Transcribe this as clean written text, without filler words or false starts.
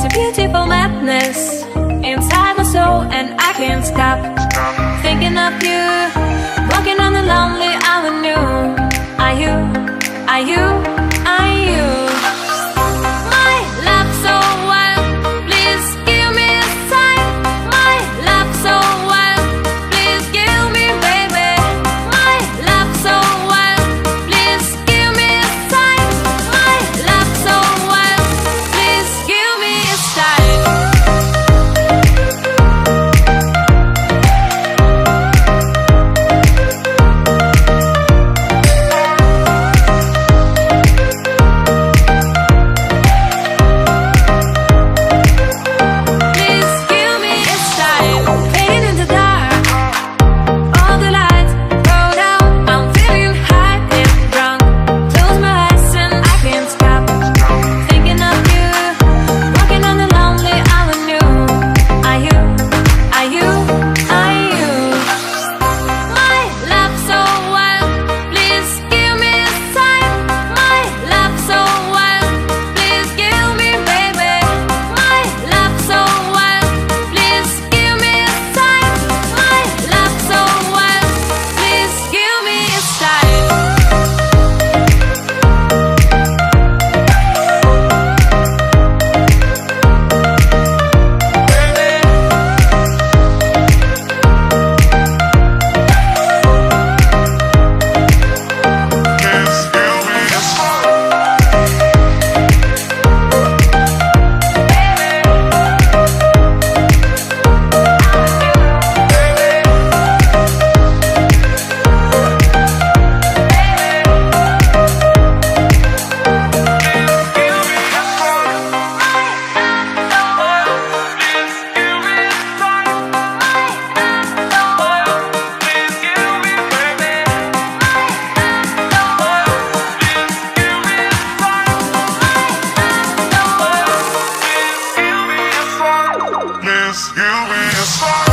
There's a beautiful madness inside my soul, and I can't stop thinking of you. Walking on the lonely avenue. Are you, are you, are you my love so wild? Please give me a sign. My love so wild. Please give me, baby. My love so wild. Please give me a sign. My love so wild. Please give me a sign. Please give me a sign.